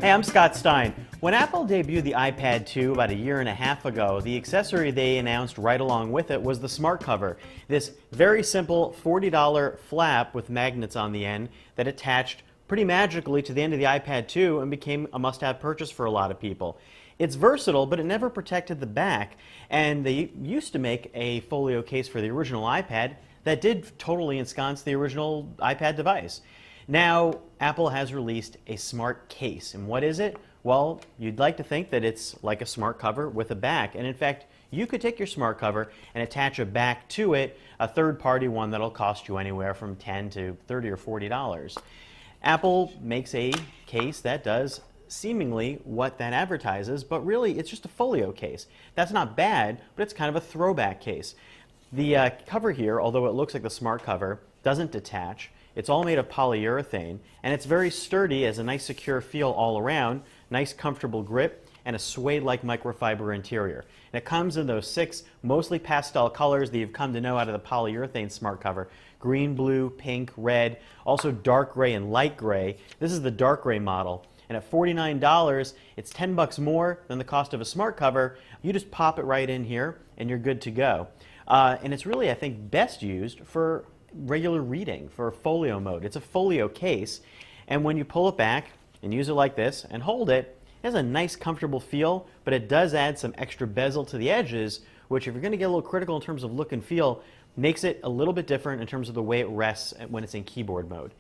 Hey, I'm Scott Stein. When Apple debuted the iPad 2 about a year and a half ago, the accessory they announced right along with it was the smart cover. This very simple $40 flap with magnets on the end that attached pretty magically to the end of the iPad 2 and became a must-have purchase for a lot of people. It's versatile, but it never protected the back, and they used to make a folio case for the original iPad that did totally ensconce the original iPad device. Now, Apple has released a smart case, and what is it? Well, you'd like to think that it's like a smart cover with a back, and in fact, you could take your smart cover and attach a back to it, a third-party one that'll cost you anywhere from $10 to $30 or $40. Apple makes a case that does seemingly what that advertises, but really it's just a folio case. That's not bad, but it's kind of a throwback case. The cover here, although it looks like the smart cover, doesn't detach. It's all made of polyurethane, and it's very sturdy, has a nice secure feel all around, nice comfortable grip, and a suede-like microfiber interior. And it comes in those 6 mostly pastel colors that you've come to know out of the polyurethane smart cover: green, blue, pink, red, also dark gray and light gray. This is the dark gray model. And at $49, it's $10 more than the cost of a smart cover. You just pop it right in here, and you're good to go. And it's really, I think, best used for regular reading, for folio mode. It's a folio case, and when you pull it back and use it like this and hold it, it has a nice comfortable feel, but it does add some extra bezel to the edges, which, if you're going to get a little critical in terms of look and feel, makes it a little bit different in terms of the way it rests when it's in keyboard mode.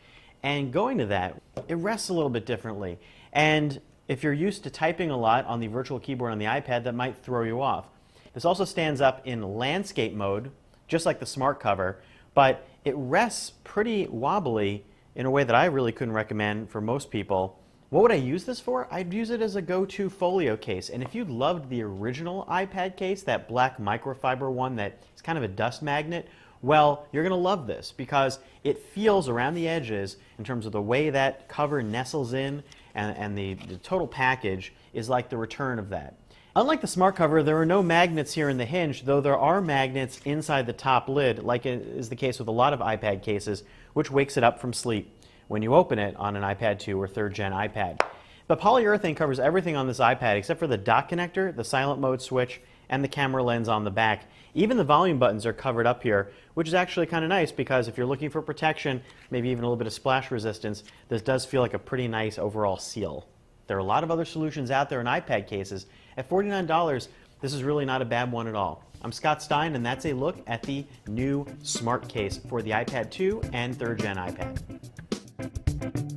And going to that, it rests a little bit differently, and if you're used to typing a lot on the virtual keyboard on the iPad, that might throw you off. This also stands up in landscape mode, just like the smart cover, but it rests pretty wobbly in a way that I really couldn't recommend for most people. What would I use this for? I'd use it as a go-to folio case. And if you loved the original iPad case, that black microfiber one that is kind of a dust magnet, well, you're going to love this because it feels around the edges in terms of the way that cover nestles in, and the total package is like the return of that. Unlike the smart cover, there are no magnets here in the hinge, though there are magnets inside the top lid, like is the case with a lot of iPad cases, which wakes it up from sleep when you open it on an iPad 2 or 3rd gen iPad. The polyurethane covers everything on this iPad except for the dock connector, the silent mode switch, and the camera lens on the back. Even the volume buttons are covered up here, which is actually kind of nice because if you're looking for protection, maybe even a little bit of splash resistance, this does feel like a pretty nice overall seal. There are a lot of other solutions out there in iPad cases. At $49, this is really not a bad one at all. I'm Scott Stein, and that's a look at the new smart case for the iPad 2 and 3rd gen iPad.